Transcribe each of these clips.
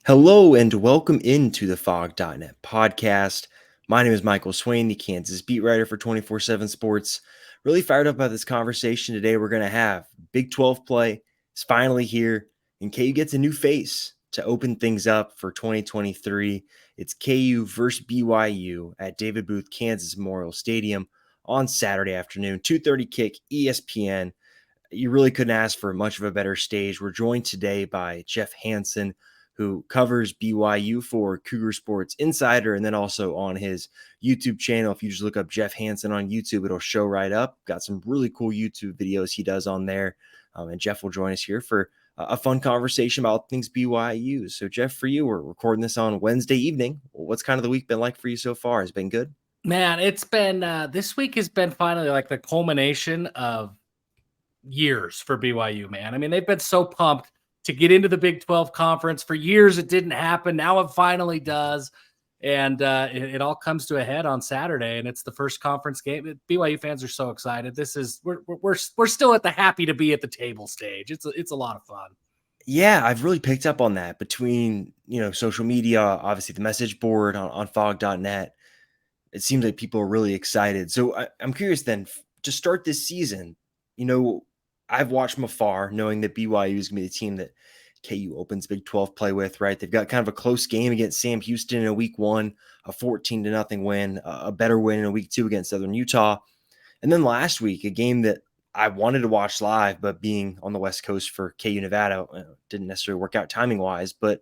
Hello and welcome into the Fog.net podcast. My name is Michael Swain, the Kansas beat writer for 24/7 Sports. Really fired up about this conversation today. We're going to have Big 12 play. It's finally here, and KU gets a new face to open things up for 2023. It's KU versus BYU at David Booth, Kansas Memorial Stadium on Saturday afternoon, 2:30 kick, ESPN. You really couldn't ask for much of a better stage. We're joined today by Jeff Hansen, who covers BYU for Cougar Sports Insider, and then also on his YouTube channel. If you just look up Jeff Hansen on YouTube, it'll show right up. Got some really cool YouTube videos he does on there. And Jeff will join us here for a fun conversation about things BYU. So, Jeff, for you, we're recording this on Wednesday evening. What's kind of the week been like for you so far? Has it been good? Man, it's been this week has been finally like the culmination of years for BYU, man. I mean, they've been so pumped to get into the Big 12 conference. For years, it didn't happen. Now it finally does. And it all comes to a head on Saturday, and it's the first conference game. BYU fans are so excited. We're still at the happy to be at the table stage. It's a lot of fun. Yeah, I've really picked up on that between, social media, obviously the message board on fog.net. It seems like people are really excited. So I'm curious then, to start this season, I've watched from afar, knowing that BYU is going to be the team that KU opens Big 12 play with, right? They've got kind of a close game against Sam Houston in week 1, a 14-0 win, a better win in week 2 against Southern Utah. And then last week, a game that I wanted to watch live, but being on the West Coast for KU Nevada, didn't necessarily work out timing-wise. But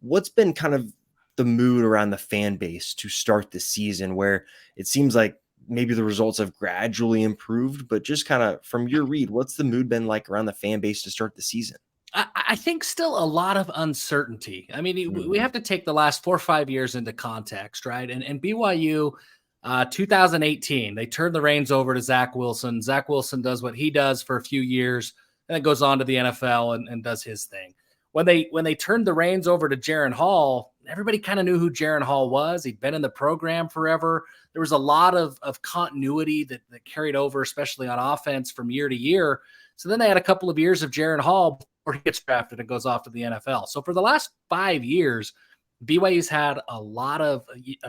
what's been kind of the mood around the fan base to start the season, where it seems like maybe the results have gradually improved, but just kind of from your read, what's the mood been like around the fan base to start the season? I think still a lot of uncertainty. I mean, we Mhm. have to take the last 4 or 5 years into context, right? And BYU, 2018, they turned the reins over to Zach Wilson. Zach Wilson does what he does for a few years, and then goes on to the NFL and does his thing. When they turned the reins over to Jaron Hall, everybody kind of knew who Jaron Hall was. He'd been in the program forever. There was a lot of continuity that carried over, especially on offense from year to year. So then they had a couple of years of Jaron Hall before he gets drafted and goes off to the NFL. So for the last 5 years, BYU's had a lot of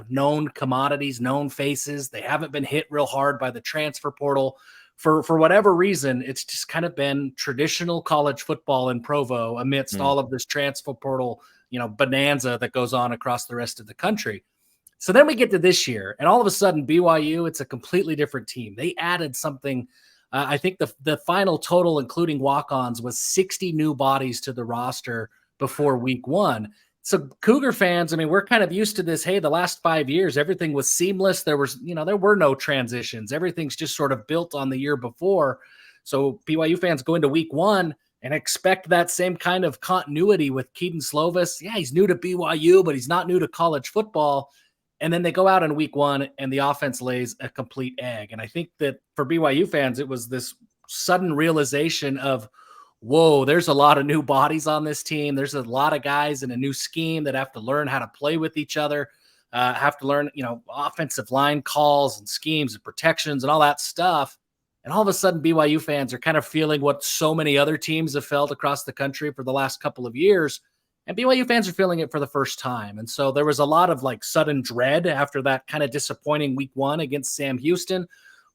known commodities, known faces. They haven't been hit real hard by the transfer portal. For whatever reason, it's just kind of been traditional college football in Provo amidst Mhm. all of this transfer portal, bonanza that goes on across the rest of the country. So then we get to this year, and all of a sudden, BYU, it's a completely different team. They added something. I think the final total, including walk-ons, was 60 new bodies to the roster before week 1. So Cougar fans, I mean, we're kind of used to this. Hey, the last 5 years, everything was seamless. There were no transitions. Everything's just sort of built on the year before. So BYU fans go into week 1 and expect that same kind of continuity with Keaton Slovas. Yeah, he's new to BYU, but he's not new to college football. And then they go out in week 1 and the offense lays a complete egg. And I think that for BYU fans, it was this sudden realization of, whoa, there's a lot of new bodies on this team. There's a lot of guys in a new scheme that have to learn how to play with each other, have to learn, offensive line calls and schemes and protections and all that stuff. And all of a sudden, BYU fans are kind of feeling what so many other teams have felt across the country for the last couple of years. And BYU fans are feeling it for the first time. And so there was a lot of like sudden dread after that kind of disappointing week 1 against Sam Houston.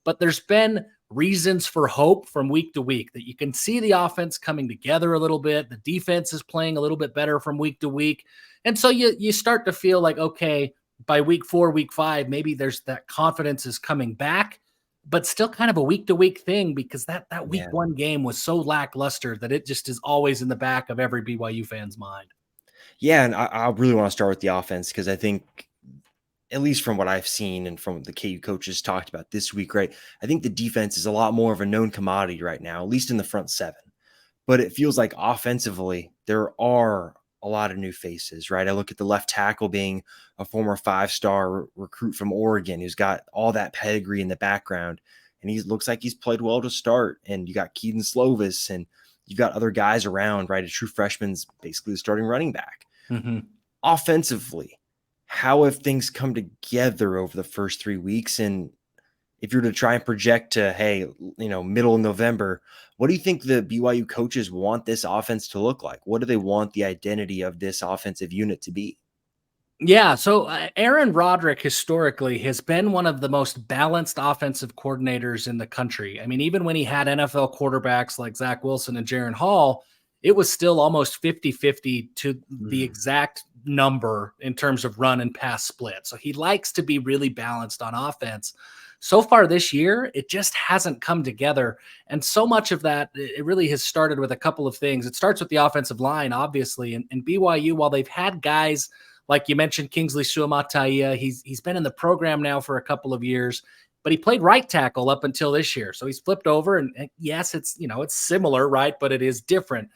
But there's been reasons for hope from week to week that you can see the offense coming together a little bit. The defense is playing a little bit better from week to week. And so you start to feel like, okay, by week 4, week 5, maybe there's that confidence is coming back, but still kind of a week to week thing because that week Yeah. 1 game was so lackluster that it just is always in the back of every BYU fan's mind. Yeah, and I really want to start with the offense because I think, at least from what I've seen and from the KU coaches talked about this week, right? I think the defense is a lot more of a known commodity right now, at least in the front 7. But it feels like offensively, there are a lot of new faces, right? I look at the left tackle being a former 5-star recruit from Oregon who's got all that pedigree in the background, and he looks like he's played well to start. And you got Keaton Slovas, and you've got other guys around, right? A true freshman's basically the starting running back. Mm-hmm. Offensively, how have things come together over the first 3 weeks? And if you're to try and project to, hey, middle of November, what do you think the BYU coaches want this offense to look like? What do they want the identity of this offensive unit to be? Yeah, so Aaron Roderick historically has been one of the most balanced offensive coordinators in the country. I mean, even when he had NFL quarterbacks like Zach Wilson and Jaron Hall, it was still almost 50-50 to the exact number in terms of run and pass split. So he likes to be really balanced on offense. So far this year, it just hasn't come together. And so much of that, it really has started with a couple of things. It starts with the offensive line, obviously. And BYU, while they've had guys like you mentioned, Kingsley Suamataia, he's been in the program now for a couple of years, but he played right tackle up until this year. So he's flipped over, and yes, it's similar, right? But it is different.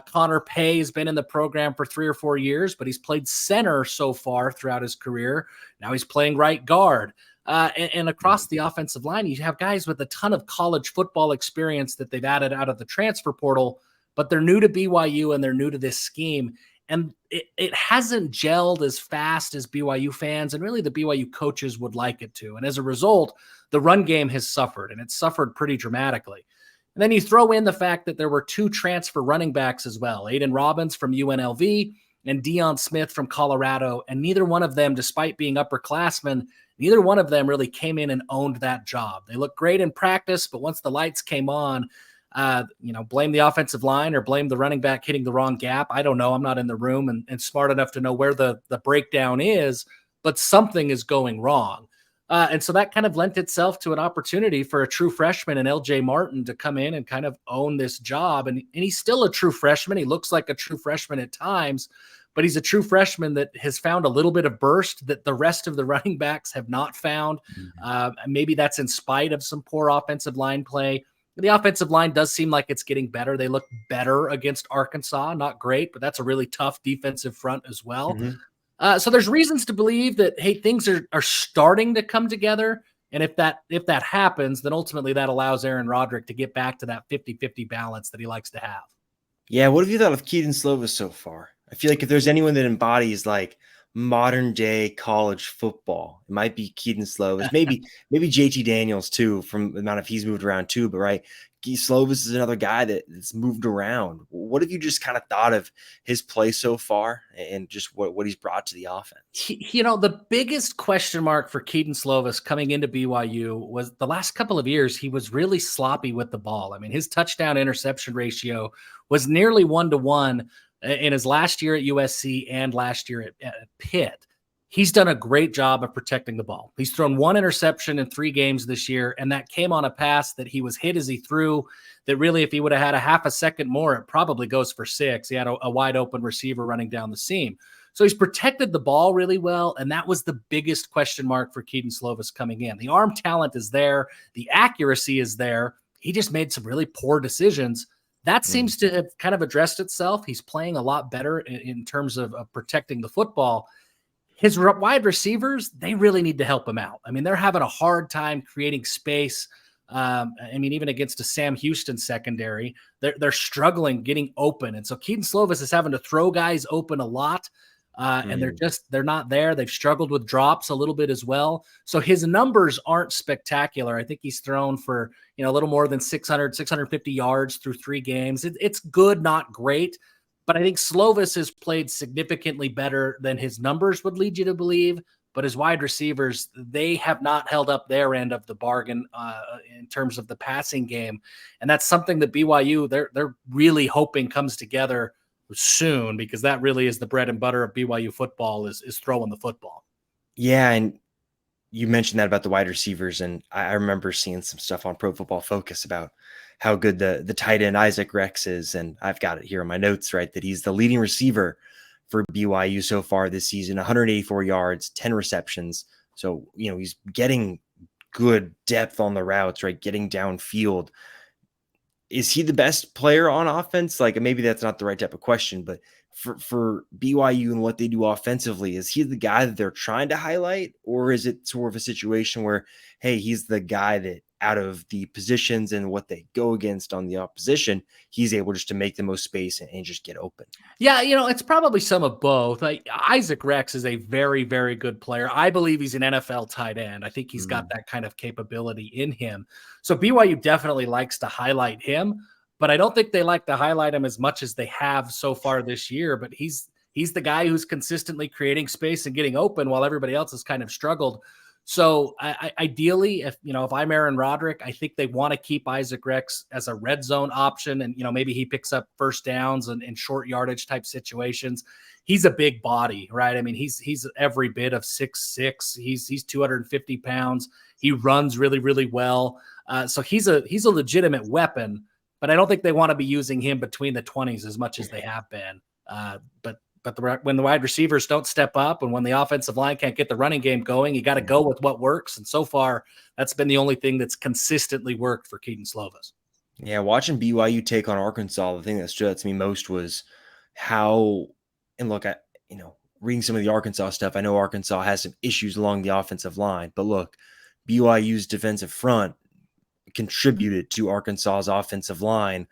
Connor Pay has been in the program for 3 or 4 years, but he's played center so far throughout his career. Now he's playing right guard. And across the offensive line, you have guys with a ton of college football experience that they've added out of the transfer portal, but they're new to BYU and they're new to this scheme. And it hasn't gelled as fast as BYU fans and really the BYU coaches would like it to. And as a result, the run game has suffered, and it's suffered pretty dramatically. And then you throw in the fact that there were 2 transfer running backs as well, Aiden Robbins from UNLV and Deion Smith from Colorado. And neither one of them, despite being upperclassmen, neither one of them really came in and owned that job. They looked great in practice, but once the lights came on, blame the offensive line or blame the running back hitting the wrong gap. I don't know. I'm not in the room and smart enough to know where the breakdown is, but something is going wrong. And so that kind of lent itself to an opportunity for a true freshman and LJ Martin to come in and kind of own this job. And he's still a true freshman. He looks like a true freshman at times, but he's a true freshman that has found a little bit of burst that the rest of the running backs have not found. Maybe that's in spite of some poor offensive line play. The offensive line does seem like it's getting better. They look better against Arkansas. Not great, but that's a really tough defensive front as well. So there's reasons to believe that, hey, things are starting to come together. And if that happens, then ultimately that allows Aaron Roderick to get back to that 50-50 balance that he likes to have. Yeah, what have you thought of Keaton Slovas so far? I feel like if there's anyone that embodies like modern day college football, it might be Keaton Slovas. Maybe JT Daniels too, from the amount of he's moved around too. But right, Slovas is another guy that's moved around. What have you just kind of thought of his play so far and just what he's brought to the offense? The biggest question mark for Keaton Slovas coming into BYU was the last couple of years, he was really sloppy with the ball. I mean, his touchdown interception ratio was nearly 1-to-1 in his last year at USC and last year at Pitt. He's done a great job of protecting the ball. He's thrown 1 interception in 3 games this year, and that came on a pass that he was hit as he threw, that really, if he would have had a half a second more, it probably goes for 6. He had a wide open receiver running down the seam. So he's protected the ball really well, and that was the biggest question mark for Keaton Slovas coming in. The arm talent is there. The accuracy is there. He just made some really poor decisions. That seems to have kind of addressed itself. He's playing a lot better in terms of protecting the football. His wide receivers, they really need to help him out. I mean, they're having a hard time creating space. Even against a Sam Houston secondary, they're struggling getting open. And so Keaton Slovas is having to throw guys open a lot. And they're not there. They've struggled with drops a little bit as well. So his numbers aren't spectacular. I think he's thrown for, a little more than 650 yards through 3 games. It's good, not great. But I think Slovas has played significantly better than his numbers would lead you to believe. But his wide receivers, they have not held up their end of the bargain in terms of the passing game. And that's something that BYU, they're really hoping comes together soon, because that really is the bread and butter of BYU football is throwing the football. Yeah, and you mentioned that about the wide receivers, and I remember seeing some stuff on Pro Football Focus about how good the tight end Isaac Rex is, and I've got it here in my notes, right, that he's the leading receiver for BYU so far this season, 184 yards, 10 receptions. So, he's getting good depth on the routes, right, getting downfield. Is he the best player on offense? Like, maybe that's not the right type of question, but for BYU and what they do offensively, is he the guy that they're trying to highlight, or is it sort of a situation where, hey, he's the guy that out of the positions and what they go against on the opposition, he's able just to make the most space and just get open. Yeah, it's probably some of both. Like Isaac Rex is a very, very good player. I believe he's an NFL tight end. I think he's got that kind of capability in him. So BYU definitely likes to highlight him, but I don't think they like to highlight him as much as they have so far this year. But he's the guy who's consistently creating space and getting open while everybody else has kind of struggled. So ideally, if I'm Aaron Roderick, I think they want to keep Isaac Rex as a red zone option, and maybe he picks up first downs and short yardage type situations. He's a big body, right? I mean, he's every bit of 6'6". He's 250 pounds. He runs really, really well. So he's a legitimate weapon, but I don't think they want to be using him between the 20s as much as they have been. But when the wide receivers don't step up and when the offensive line can't get the running game going, you got to go with what works. And so far, that's been the only thing that's consistently worked for Keaton Slovas. Yeah, watching BYU take on Arkansas, the thing that stood out to me most was how, and look, reading some of the Arkansas stuff, I know Arkansas has some issues along the offensive line, but look, BYU's defensive front contributed to Arkansas's offensive line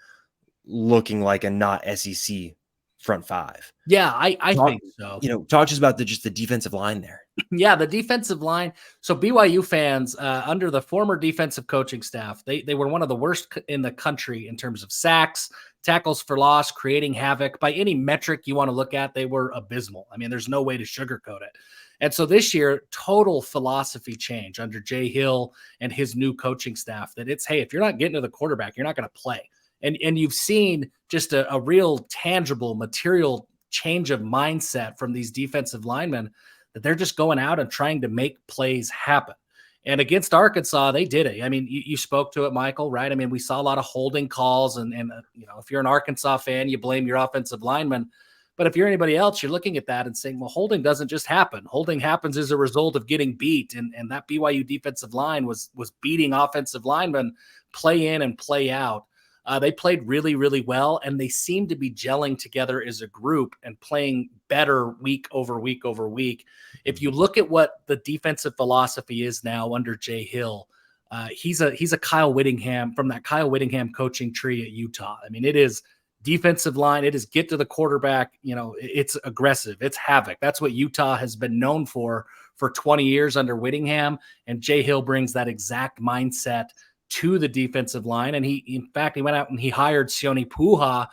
looking like a not SEC front five. Yeah, I think so. Talk to us about the defensive line there. Yeah, the defensive line. So BYU fans, under the former defensive coaching staff, they were one of the worst in the country in terms of sacks, tackles for loss, creating havoc. By any metric you want to look at, they were abysmal. I mean, there's no way to sugarcoat it. And so this year, total philosophy change under Jay Hill and his new coaching staff, that it's, hey, if you're not getting to the quarterback, you're not going to play. And you've seen just a real tangible material change of mindset from these defensive linemen, that they're just going out and trying to make plays happen. And against Arkansas, they did it. I mean, you spoke to it, Michael, right? I mean, we saw a lot of holding calls, and if you're an Arkansas fan, you blame your offensive lineman. But if you're anybody else, you're looking at that and saying, well, holding doesn't just happen. Holding happens as a result of getting beat. And that BYU defensive line was beating offensive linemen play in and play out. They played really, really well, and they seem to be gelling together as a group and playing better week over week over week. If you look at what the defensive philosophy is now under Jay Hill, he's a Kyle Whittingham, from that Kyle Whittingham coaching tree at Utah. I mean, it is defensive line. It is get to the quarterback. It's aggressive. It's havoc. That's what Utah has been known for 20 years under Whittingham, and Jay Hill brings that exact mindset to the defensive line. And he went out and he hired Sione Puha,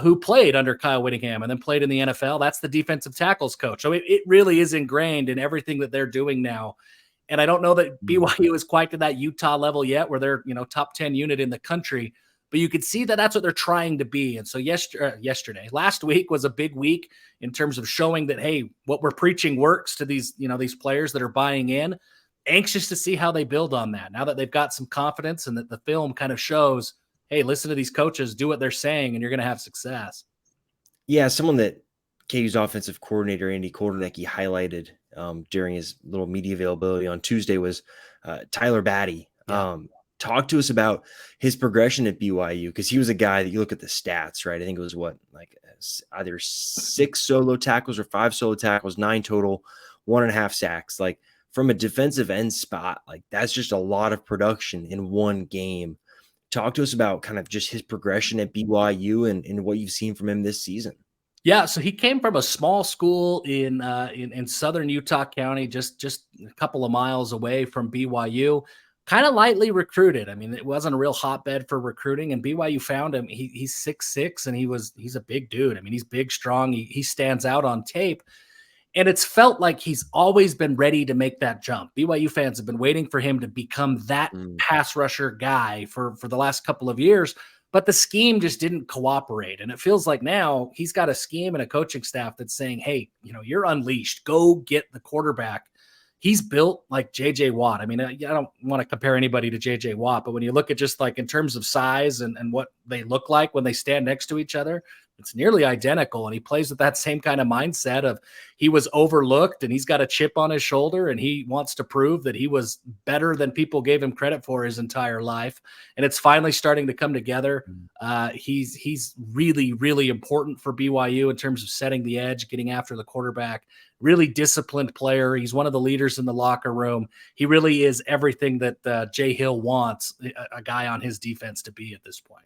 who played under Kyle Whittingham and then played in the NFL. That's the defensive tackles coach. So it really is ingrained in everything that they're doing now. And I don't know that BYU is quite to that Utah level yet, where they're, top 10 unit in the country, but you could see that that's what they're trying to be. And so last week was a big week in terms of showing that, hey, what we're preaching works to these, these players that are buying in. Anxious to see how they build on that now that they've got some confidence and that the film kind of shows, hey, listen to these coaches, do what they're saying, and you're going to have success. Yeah, someone that KU's offensive coordinator, Andy Kordenecki, highlighted during his little media availability on Tuesday was Tyler Batty. Yeah. Talk to us about his progression at BYU, because he was a guy that you look at the stats, right? I think it was either 6 solo tackles or 5 solo tackles, 9 total, 1.5 sacks. Like, from a defensive end spot, like, that's just a lot of production in one game. Talk to us about kind of just his progression at BYU and what you've seen from him this season. Yeah, so he came from a small school in southern Utah County, just a couple of miles away from BYU. Kind of lightly recruited. I mean, it wasn't a real hotbed for recruiting, and BYU found him. He's 6'6", and he's a big dude. I mean, he's big, strong. He stands out on tape. And it's felt like he's always been ready to make that jump. BYU fans have been waiting for him to become that pass rusher guy for the last couple of years, but the scheme just didn't cooperate. And it feels like now he's got a scheme and a coaching staff that's saying, hey, you're unleashed. Go get the quarterback. He's built like J.J. Watt. I mean, I don't want to compare anybody to J.J. Watt, but when you look at just like in terms of size and what they look like when they stand next to each other, It's nearly identical. And he plays with that same kind of mindset of he was overlooked and he's got a chip on his shoulder and he wants to prove that he was better than people gave him credit for his entire life. And it's finally starting to come together. He's really, really important for BYU in terms of setting the edge, getting after the quarterback, really disciplined player. He's one of the leaders in the locker room. He really is everything that Jay Hill wants a guy on his defense to be at this point.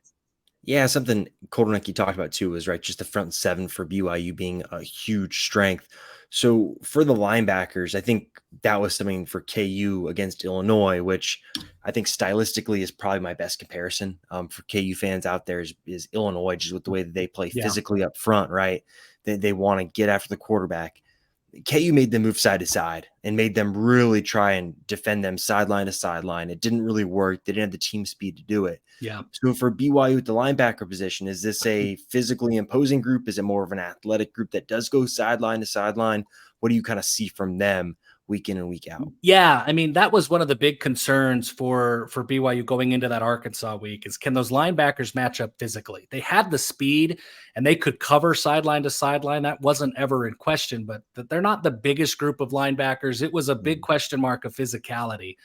Yeah, something Koldernicki talked about too was right, just the front seven for BYU being a huge strength. So for the linebackers, I think that was something for KU against Illinois, which I think stylistically is probably my best comparison for KU fans out there is Illinois, just with the way that they play physically up front, right? They want to get after the quarterback. KU made them move side to side and made them really try and defend them sideline to sideline. It didn't really work. They didn't have the team speed to do it. Yeah. So for BYU at the linebacker position, is this a physically imposing group? Is it more of an athletic group that does go sideline to sideline? What do you kind of see from them week in and week out? Yeah, I mean, that was one of the big concerns for BYU going into that Arkansas week is can those linebackers match up physically? They had the speed and they could cover sideline to sideline. That wasn't ever in question, but they're not the biggest group of linebackers. It was a big question mark of physicality.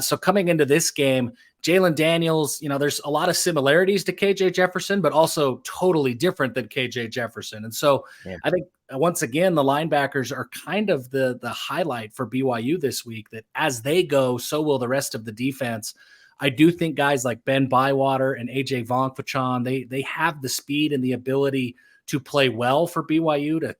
So coming into this game, Jalen Daniels, there's a lot of similarities to KJ Jefferson, but also totally different than KJ Jefferson. And so I think once again, the linebackers are kind of the highlight for BYU this week, that as they go, so will the rest of the defense. I do think guys like Ben Bywater and AJ Vongphachon, they have the speed and the ability to play well for BYU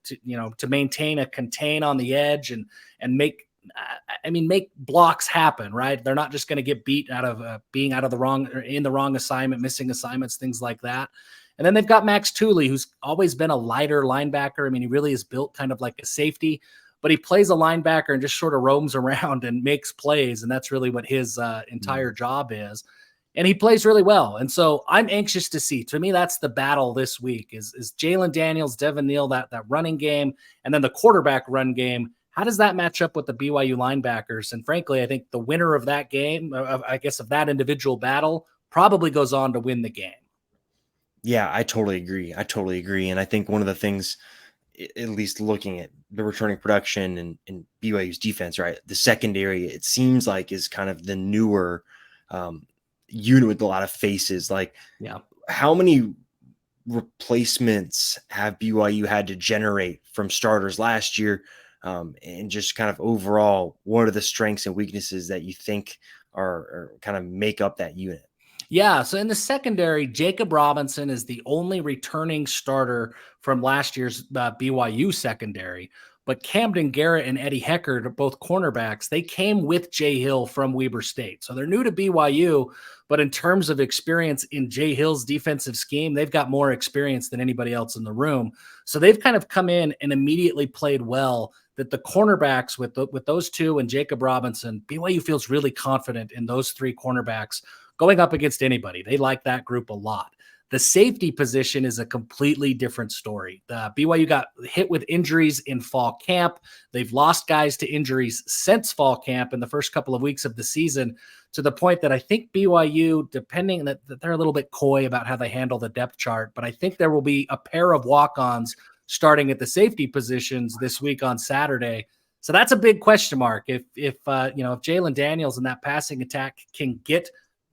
to maintain a contain on the edge and make blocks happen, right? They're not just going to get beat out of being out of the wrong or in the wrong assignment, missing assignments, things like that. And then they've got Max Tooley, who's always been a lighter linebacker. I mean, he really is built kind of like a safety, but he plays a linebacker and just sort of roams around and makes plays. And that's really what his entire job is. And he plays really well. And so I'm anxious to see. To me, that's the battle this week is Jalen Daniels, Devin Neal, that running game, and then the quarterback run game. How does that match up with the BYU linebackers? And frankly, I think the winner of that game, of that individual battle, probably goes on to win the game. Yeah, I totally agree. And I think one of the things, at least looking at the returning production and BYU's defense, right, the secondary, it seems like is kind of the newer unit with a lot of faces. Like, how many replacements have BYU had to generate from starters last year? And just kind of overall, what are the strengths and weaknesses that you think are kind of make up that unit? Yeah, so in the secondary, Jacob Robinson is the only returning starter from last year's BYU secondary. But Camden Garrett and Eddie Heckard, both cornerbacks, they came with Jay Hill from Weber State. So they're new to BYU, but in terms of experience in Jay Hill's defensive scheme, they've got more experience than anybody else in the room. So they've kind of come in and immediately played well. That the cornerbacks with those two and Jacob Robinson, BYU feels really confident in those three cornerbacks going up against anybody. They like that group a lot. The safety position is a completely different story. BYU got hit with injuries in fall camp. They've lost guys to injuries since fall camp in the first couple of weeks of the season, to the point that I think BYU, depending that they're a little bit coy about how they handle the depth chart, but I think there will be a pair of walk-ons starting at the safety positions this week on Saturday. So that's a big question mark. If Jalen Daniels and that passing attack can get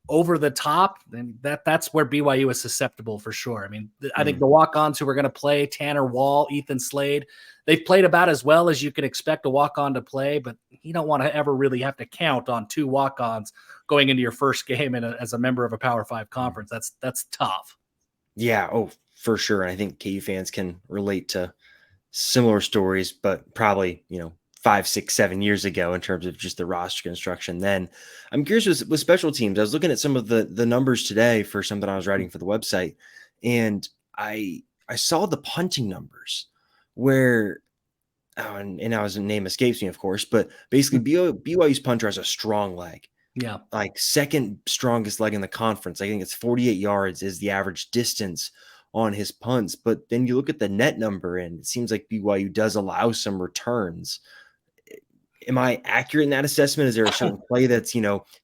over the top, then that's where BYU is susceptible for sure. I mean, I think the walk-ons who are going to play, Tanner Wall, Ethan Slade, they've played about as well as you can expect a walk-on to play, but you don't want to ever really have to count on two walk-ons going into your first game as a member of a Power 5 conference. That's tough. Yeah, for sure. And I think KU fans can relate to similar stories, but probably, 5, 6, 7 years ago in terms of just the roster construction. Then I'm curious with special teams. I was looking at some of the numbers today for something I was writing for the website, and I saw the punting numbers where, and now his name escapes me, of course, but basically BYU's punter has a strong leg. Yeah. Like second strongest leg in the conference. I think it's 48 yards is the average distance on his punts. But then you look at the net number and it seems like BYU does allow some returns. Am I accurate in that assessment? Is there a certain play that's,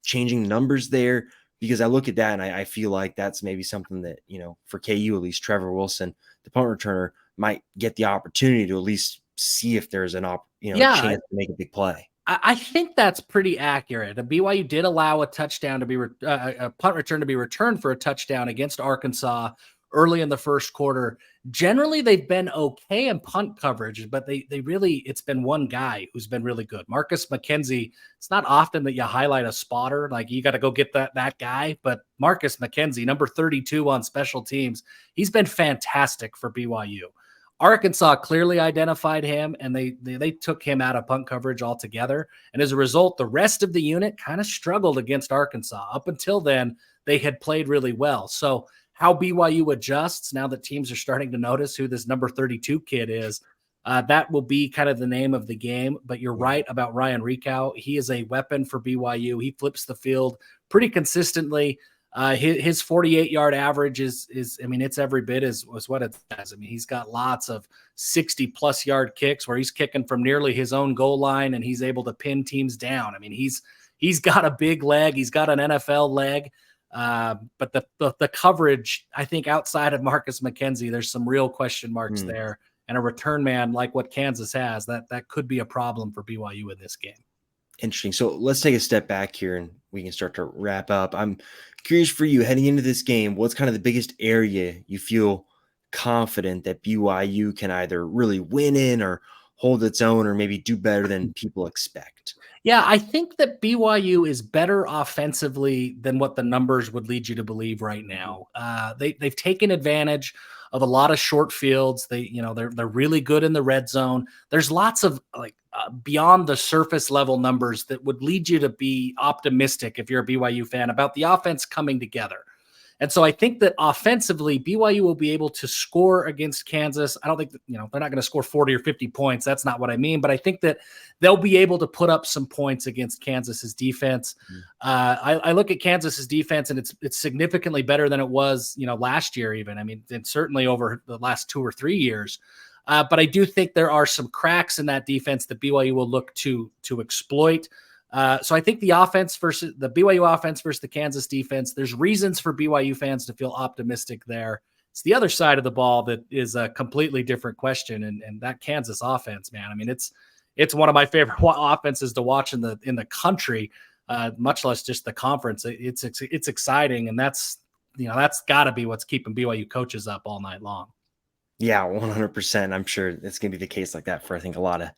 changing numbers there? because I look at that and I feel like that's maybe something that, for KU, at least Trevor Wilson, the punt returner, might get the opportunity to at least see if there's Yeah, chance to make a big play. I think that's pretty accurate. BYU did allow a touchdown to be a punt return to be returned for a touchdown against Arkansas early in the first quarter. Generally, they've been okay in punt coverage, but they really it's been one guy who's been really good, Marcus McKenzie. It's not often that you highlight a spotter, like you got to go get that guy, but Marcus McKenzie, number 32 on special teams, he's been fantastic for BYU. Arkansas clearly identified him, and they took him out of punt coverage altogether. And as a result, the rest of the unit kind of struggled against Arkansas. Up until then, they had played really well. So how BYU adjusts now that teams are starting to notice who this number 32 kid is, that will be kind of the name of the game. But you're right about Ryan Ricow. He is a weapon for BYU. He flips the field pretty consistently. His 48-yard average is I mean, it's every bit as what it says. I mean, he's got lots of 60-plus yard kicks where he's kicking from nearly his own goal line, and he's able to pin teams down. I mean, he's got a big leg. He's got an NFL leg. But the coverage, I think, outside of Marcus McKenzie, there's some real question marks there. And a return man like what Kansas has, that could be a problem for BYU in this game. Interesting. So let's take a step back here and we can start to wrap up. I'm curious for you heading into this game, what's kind of the biggest area you feel confident that BYU can either really win in or hold its own or maybe do better than people expect? Yeah, I think that BYU is better offensively than what the numbers would lead you to believe right now. They've taken advantage of a lot of short fields. They're really good in the red zone. There's lots of beyond the surface level numbers that would lead you to be optimistic if you're a BYU fan about the offense coming together. And so I think that offensively, BYU will be able to score against Kansas. I don't think that, they're not going to score 40 or 50 points. That's not what I mean. But I think that they'll be able to put up some points against Kansas's defense. I look at Kansas's defense, and it's significantly better than it was, last year even. I mean, and certainly over the last 2 or 3 years. But I do think there are some cracks in that defense that BYU will look to exploit. So I think the BYU offense versus the Kansas defense, there's reasons for BYU fans to feel optimistic there. It's the other side of the ball that is a completely different question. And that Kansas offense, man, I mean, it's one of my favorite offenses to watch in the country, much less just the conference. It's exciting. And that's gotta be what's keeping BYU coaches up all night long. Yeah, 100%. I'm sure it's going to be the case like that for, I think, a lot of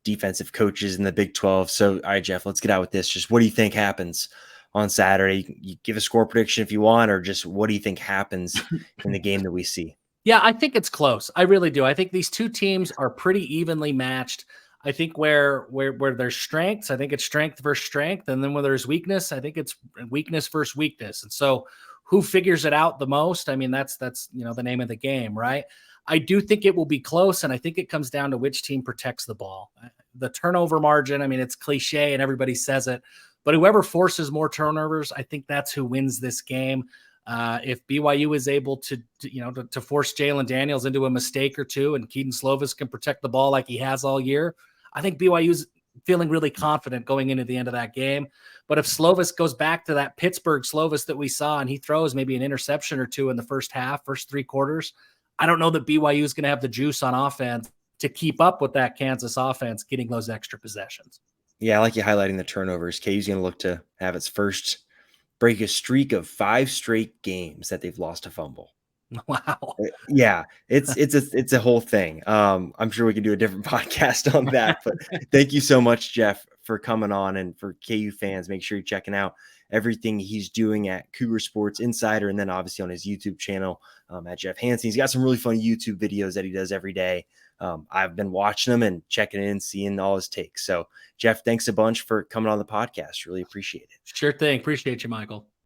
defensive coaches in the Big 12. So, all right, Jeff, let's get out with this. Just what do you think happens on Saturday? You give a score prediction if you want, or just what do you think happens in the game that we see? Yeah, I think it's close. I really do. I think these two teams are pretty evenly matched. I think where there's strengths, I think it's strength versus strength. And then when there's weakness, I think it's weakness versus weakness. And so who figures it out the most? I mean, that's the name of the game, right? I do think it will be close, and I think it comes down to which team protects the ball. The turnover margin, I mean, it's cliche and everybody says it, but whoever forces more turnovers, I think that's who wins this game. If BYU is able to force Jalen Daniels into a mistake or two, and Keaton Slovas can protect the ball like he has all year, I think BYU's feeling really confident going into the end of that game. But if Slovas goes back to that Pittsburgh Slovas that we saw, and he throws maybe an interception or two in the first 3 quarters, I don't know that BYU is going to have the juice on offense to keep up with that Kansas offense getting those extra possessions. Yeah, I like you highlighting the turnovers. KU's going to look to have its first break a streak of 5 straight games that they've lost a fumble. Wow. Yeah, it's a whole thing. I'm sure we can do a different podcast on that, but thank you so much, Jeff, for coming on. And for KU fans, make sure you're checking out everything he's doing at Cougar Sports Insider, and then obviously on his YouTube channel at Jeff Hansen. He's got some really fun YouTube videos that he does every day. I've been watching them and checking in, seeing all his takes. So, Jeff, thanks a bunch for coming on the podcast. Really appreciate it. Sure thing. Appreciate you, Michael.